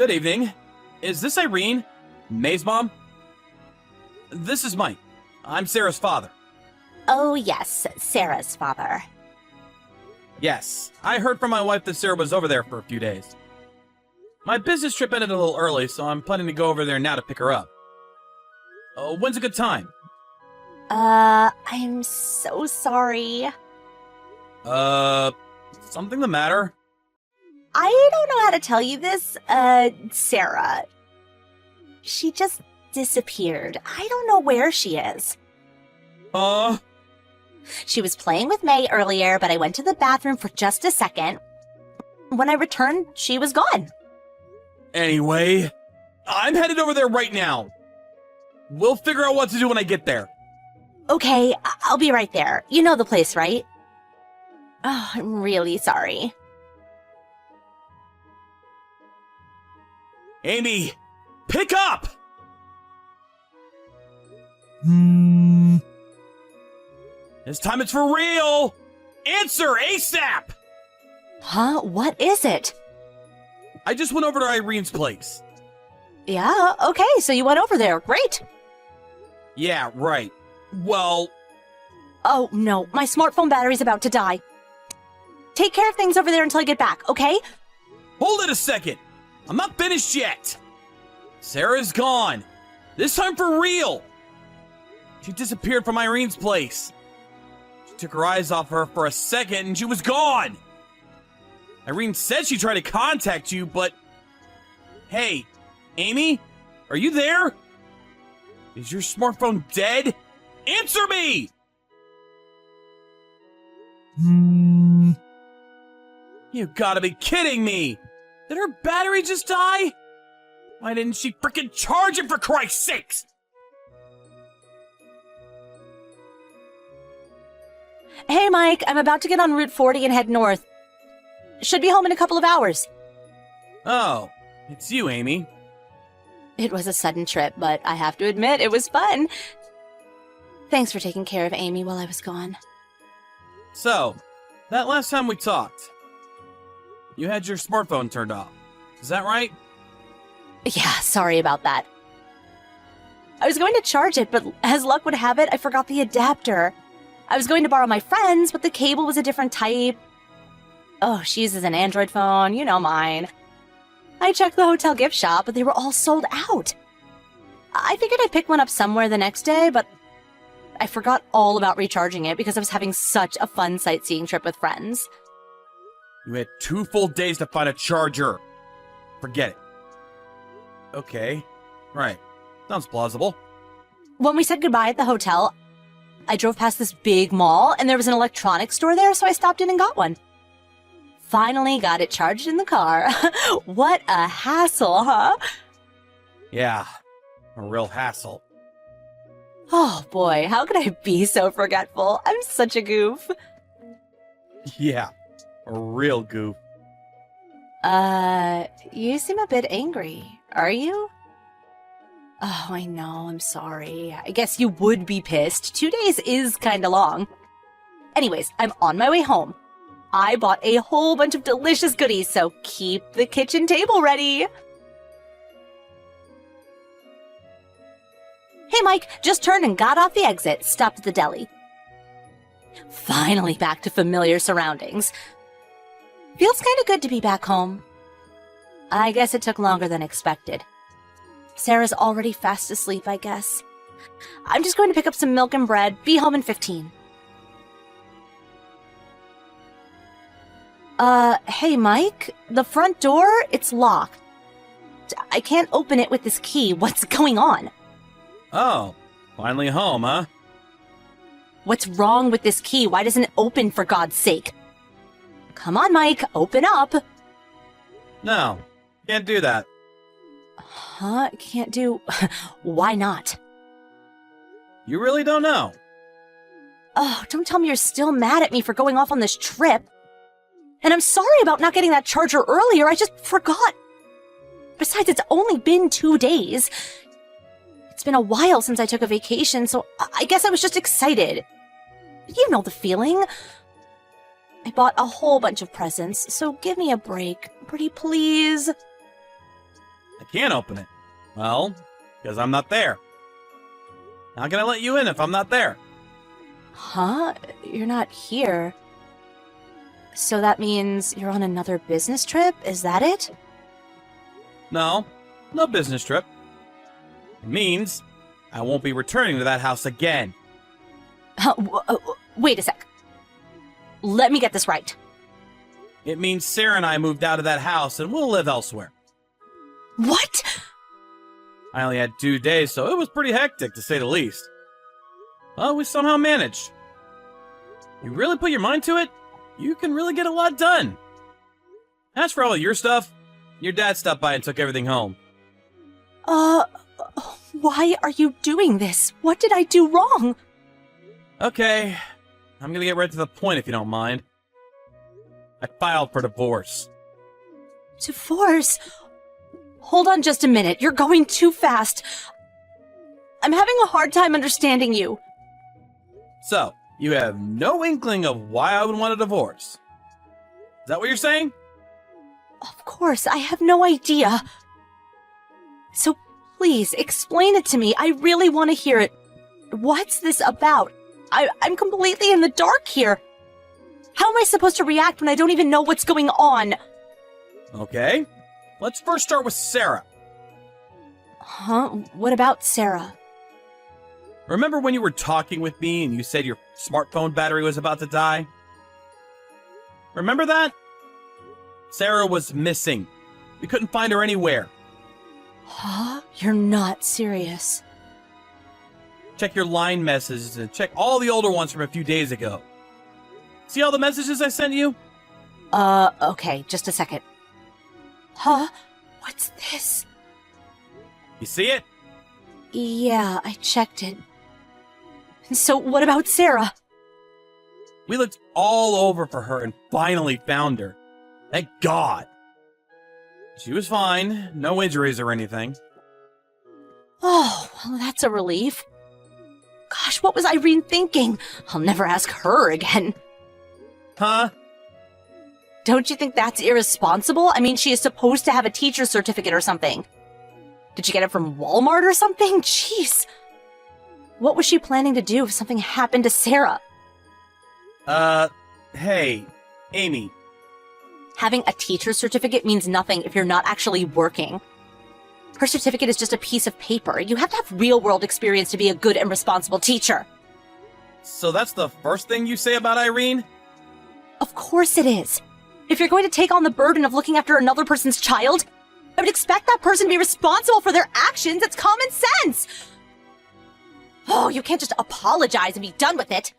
Good evening. Is this Irene? May's mom? This is Mike. I'm Sarah's father. Oh, yes, Sarah's father. Yes, I heard from my wife that Sarah was over there for a few days. My business trip ended a little early, so I'm planning to go over there now to pick her up. When's a good time? I'm so sorry. Something the matter? I don't know how to tell you this, Sarah. She just disappeared. I don't know where she is. She was playing with May earlier, but I went to the bathroom for just a second. When I returned, she was gone. Anyway, I'm headed over there right now. We'll figure out what to do when I get there. Okay, I'll be right there. You know the place, right? Oh, I'm really sorry. Amy, pick up! This time it's for real! Answer ASAP! Huh? What is it? I just went over to Irene's place. Yeah, okay, so you went over there. Great. Yeah, right. Well... Oh, no, my smartphone battery's about to die. Take care of things over there until I get back, okay? Hold it a second! I'm not finished yet! Sarah's gone. This time for real! She disappeared from Irene's place. She took her eyes off her for a second and she was gone! Irene said she tried to contact you, but... Hey, Amy? Are you there? Is your smartphone dead? Answer me! You gotta be kidding me! Did her battery just die? Why didn't she frickin' charge it for Christ's sakes? Hey, Mike, I'm about to get on Route 40 and head north. Should be home in a couple of hours. Oh, it's you, Amy. It was a sudden trip, but I have to admit, it was fun. Thanks for taking care of Amy while I was gone. So, that last time we talked, you had your smartphone turned off. Is that right? Yeah, sorry about that. I was going to charge it, but as luck would have it, I forgot the adapter. I was going to borrow my friend's, but the cable was a different type. Oh, she uses an Android phone, you know mine. I checked the hotel gift shop, but they were all sold out. I figured I'd pick one up somewhere the next day, but I forgot all about recharging it because I was having such a fun sightseeing trip with friends. You had 2 full days to find a charger. Forget it. Okay. Right. Sounds plausible. When we said goodbye at the hotel, I drove past this big mall, and there was an electronics store there, so I stopped in and got one. Finally got it charged in the car. What a hassle, huh? Yeah, a real hassle. Oh boy, how could I be so forgetful? I'm such a goof. Yeah, a real goof. You seem a bit angry. Are you? Oh, I know, I'm sorry. I guess you would be pissed. 2 days is kinda long. Anyways, I'm on my way home. I bought a whole bunch of delicious goodies, so keep the kitchen table ready. Hey, Mike, just turned and got off the exit, stopped at the deli. Finally back to familiar surroundings. Feels kinda good to be back home. I guess it took longer than expected. Sarah's already fast asleep, I guess. I'm just going to pick up some milk and bread, be home in 15. Hey, Mike, the front door, it's locked. I can't open it with this key. What's going on? Oh, finally home, huh? What's wrong with this key? Why doesn't it open, for God's sake? Come on, Mike, open up. No, can't do that. Huh? Can't do... Why not? You really don't know. Oh, don't tell me you're still mad at me for going off on this trip. And I'm sorry about not getting that charger earlier, I just forgot. Besides, it's only been 2 days. It's been a while since I took a vacation, so I guess I was just excited. You know the feeling. I bought a whole bunch of presents, so give me a break. Pretty please. can't open it. Well, because I'm not there. How can I let you in if I'm not there? Huh? You're not here. So that means you're on another business trip? Is that it? No, no business trip. It means I won't be returning to that house again. Wait a sec. Let me get this right. It means Sarah and I moved out of that house and we'll live elsewhere. What? I only had 2 days, so it was pretty hectic, to say the least. Well, we somehow managed. You really put your mind to it, you can really get a lot done. As for all of your stuff, your dad stopped by and took everything home. Why are you doing this? What did I do wrong? Okay, I'm gonna get right to the point if you don't mind. I filed for divorce. Divorce? Hold on just a minute. You're going too fast. I'm having a hard time understanding you. So, you have no inkling of why I would want a divorce. Is that what you're saying? Of course, I have no idea. So please, explain it to me. I really want to hear it. What's this about? I'm completely in the dark here. How am I supposed to react when I don't even know what's going on? Okay, let's first start with Sarah. Huh? What about Sarah? Remember when you were talking with me and you said your smartphone battery was about to die? Remember that? Sarah was missing. We couldn't find her anywhere. Huh? You're not serious. Check your line messages and check all the older ones from a few days ago. See all the messages I sent you? Okay, just a second. Huh? What's this? You see it? Yeah, I checked it. So what about Sarah? We looked all over for her and finally found her. Thank God. She was fine, no injuries or anything. Oh, well, that's a relief. Gosh, what was Irene thinking? I'll never ask her again. Huh? Don't you think that's irresponsible? I mean, she is supposed to have a teacher's certificate or something. Did she get it from Walmart or something? Jeez. What was she planning to do if something happened to Sarah? Hey, Amy. Having a teacher's certificate means nothing if you're not actually working. Her certificate is just a piece of paper. You have to have real-world experience to be a good and responsible teacher. So that's the first thing you say about Irene? Of course it is. If you're going to take on the burden of looking after another person's child, I would expect that person to be responsible for their actions. It's common sense. Oh, you can't just apologize and be done with it.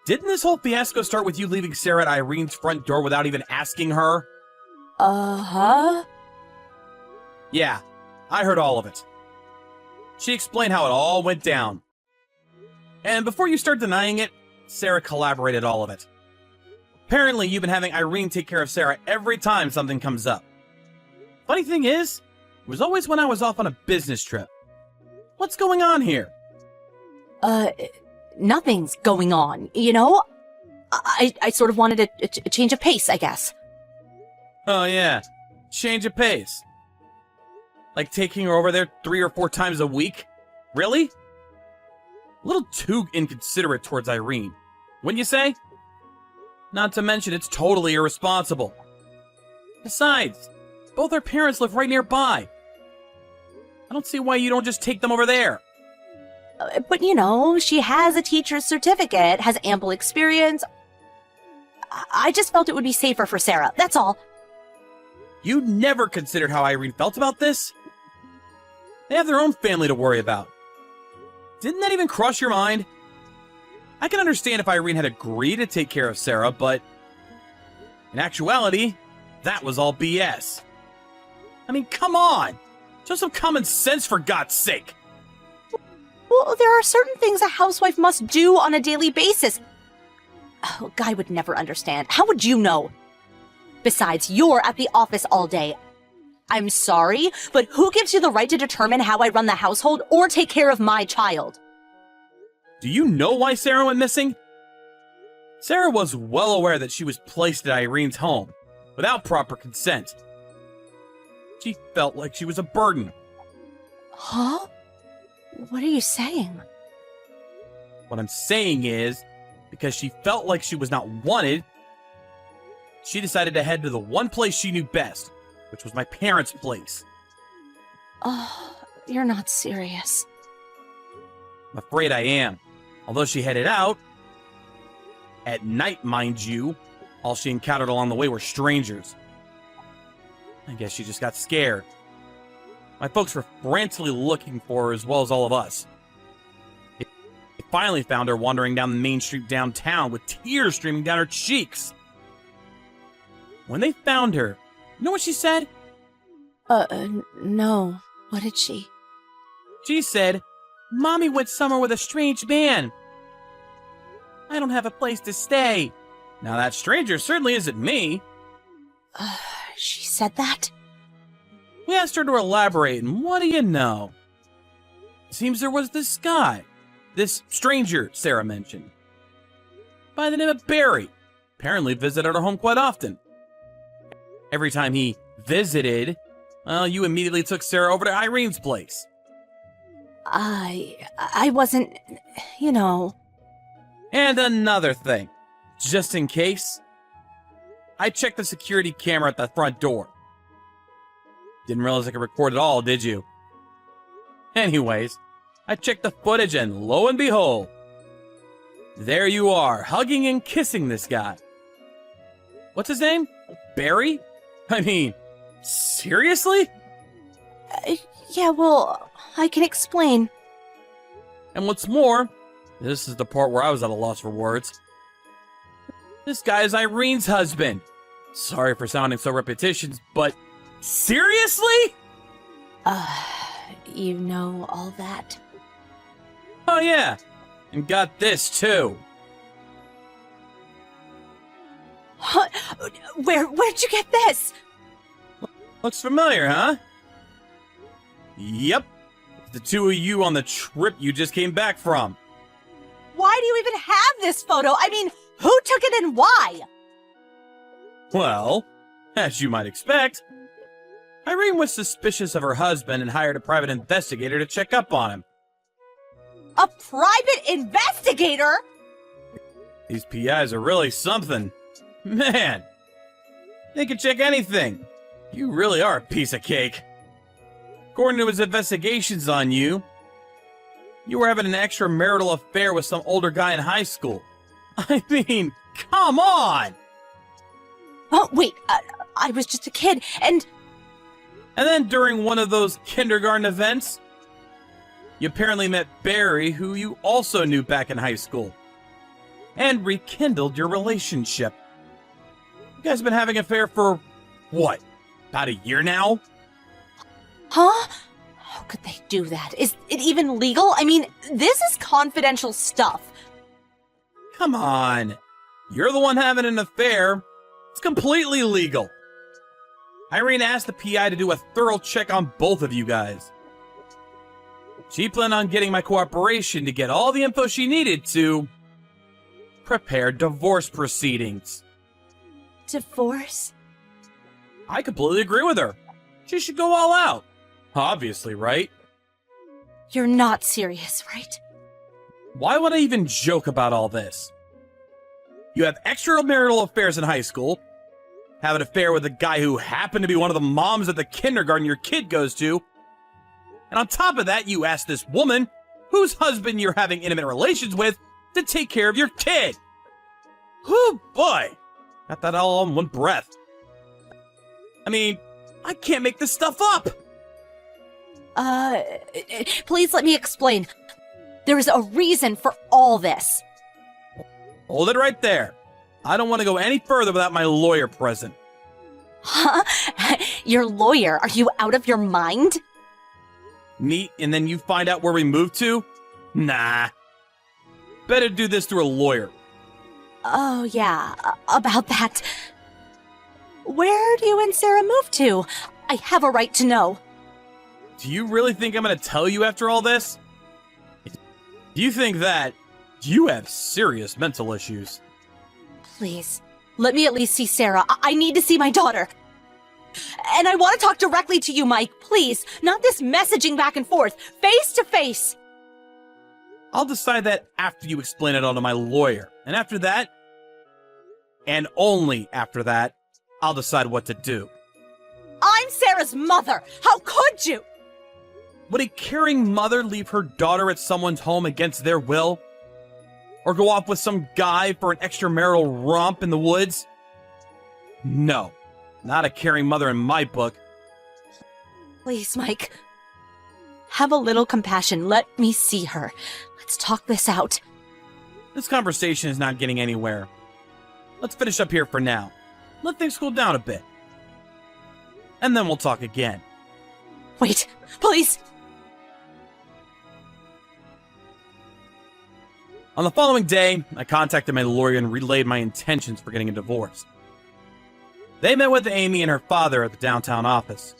Didn't this whole fiasco start with you leaving Sarah at Irene's front door without even asking her? Uh-huh. Yeah, I heard all of it. She explained how it all went down. And before you start denying it, Sarah collaborated all of it. Apparently, you've been having Irene take care of Sarah every time something comes up. Funny thing is, it was always when I was off on a business trip. What's going on here? Nothing's going on, you know? I sort of wanted a change of pace, I guess. Oh yeah, change of pace. Like taking her over there 3 or 4 times a week? Really? A little too inconsiderate towards Irene, wouldn't you say? Not to mention it's totally irresponsible. Besides, both her parents live right nearby. I don't see why you don't just take them over there. But you know, she has a teacher's certificate, has ample experience. I just felt it would be safer for Sarah, that's all. You never considered how Irene felt about this? They have their own family to worry about. Didn't that even cross your mind? I can understand if Irene had agreed to take care of Sarah, but in actuality, that was all BS. I mean, come on! Show some common sense for God's sake! Well, there are certain things a housewife must do on a daily basis. Oh, Guy would never understand. How would you know? Besides, you're at the office all day. I'm sorry, but who gives you the right to determine how I run the household or take care of my child? Do you know why Sarah went missing? Sarah was well aware that she was placed at Irene's home, without proper consent. She felt like she was a burden. Huh? What are you saying? What I'm saying is, because she felt like she was not wanted, she decided to head to the one place she knew best, which was my parents' place. Oh, you're not serious. I'm afraid I am. Although she headed out, at night, mind you, all she encountered along the way were strangers. I guess she just got scared. My folks were frantically looking for her as well as all of us. They finally found her wandering down the main street downtown with tears streaming down her cheeks. When they found her, you know what she said? No. What did she? She said, "Mommy went somewhere with a strange man. I don't have a place to stay." Now that stranger certainly isn't me. She said that? We asked her to elaborate, and what do you know? Seems there was this guy, this stranger Sarah mentioned, by the name of Barry. Apparently visited our home quite often. Every time he visited, you immediately took Sarah over to Irene's place. I wasn't, you know. And another thing, just in case, I checked the security camera at the front door. Didn't realize I could record it all, did you? Anyways, I checked the footage and lo and behold, there you are, hugging and kissing this guy. What's his name? Barry? I mean, seriously? Yeah, well, I can explain. And what's more, this is the part where I was at a loss for words. This guy is Irene's husband. Sorry for sounding so repetitious, but seriously? You know all that? Oh yeah, and got this too. Huh? Where'd you get this? Looks familiar, huh? Yep, it's the two of you on the trip you just came back from. Why do you even have this photo? I mean, who took it and why? Well, as you might expect, Irene was suspicious of her husband and hired a private investigator to check up on him. A private investigator? These PIs are really something. Man, they can check anything. You really are a piece of cake. According to his investigations on you, you were having an extramarital affair with some older guy in high school. I mean, come on! Oh, wait, I was just a kid, and then during one of those kindergarten events, you apparently met Barry, who you also knew back in high school, and rekindled your relationship. You guys have been having an affair for, what, about a year now? Huh? How could they do that? Is it even legal? I mean, this is confidential stuff. Come on. You're the one having an affair. It's completely legal. Irene asked the PI to do a thorough check on both of you guys. She planned on getting my cooperation to get all the info she needed to prepare divorce proceedings. Divorce? I completely agree with her. She should go all out. Obviously, right? You're not serious, right? Why would I even joke about all this? You have extramarital affairs in high school, have an affair with a guy who happened to be one of the moms at the kindergarten your kid goes to, and on top of that, you ask this woman, whose husband you're having intimate relations with, to take care of your kid. Oh boy, got that all in one breath. I mean, I can't make this stuff up. Please let me explain. There is a reason for all this. Hold it right there. I don't want to go any further without my lawyer present. Huh? Your lawyer? Are you out of your mind? Meet and then you find out where we moved to? Nah. Better do this through a lawyer. Oh, yeah, about that. Where do you and Sarah move to? I have a right to know. Do you really think I'm going to tell you after all this? Do you think that you have serious mental issues? Please, let me at least see Sarah. I need to see my daughter. And I want to talk directly to you, Mike. Please, not this messaging back and forth. Face to face. I'll decide that after you explain it all to my lawyer. And after that, and only after that, I'll decide what to do. I'm Sarah's mother. How could you? Would a caring mother leave her daughter at someone's home against their will? Or go off with some guy for an extramarital romp in the woods? No, not a caring mother in my book. Please, Mike. Have a little compassion. Let me see her. Let's talk this out. This conversation is not getting anywhere. Let's finish up here for now. Let things cool down a bit. And then we'll talk again. Wait, please. On the following day, I contacted my lawyer and relayed my intentions for getting a divorce. They met with Amy and her father at the downtown office.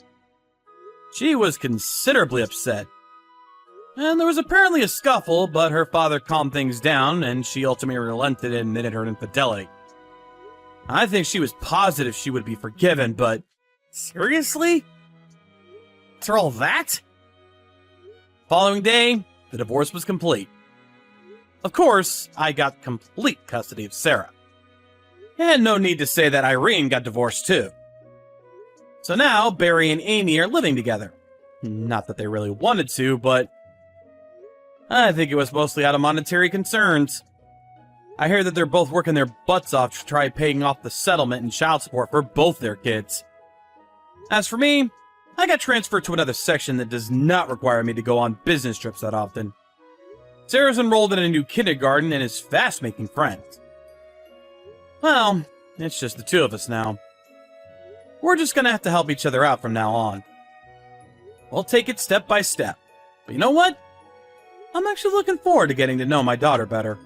She was considerably upset. And there was apparently a scuffle, but her father calmed things down, and she ultimately relented and admitted her infidelity. I think she was positive she would be forgiven, but seriously? After all that? Following day, the divorce was complete. Of course, I got complete custody of Sarah. And no need to say that Irene got divorced too. So now, Barry and Amy are living together. Not that they really wanted to, but I think it was mostly out of monetary concerns. I hear that they're both working their butts off to try paying off the settlement and child support for both their kids. As for me, I got transferred to another section that does not require me to go on business trips that often. Sarah's enrolled in a new kindergarten and is fast making friends. Well, it's just the two of us now. We're just gonna have to help each other out from now on. We'll take it step by step. But you know what? I'm actually looking forward to getting to know my daughter better.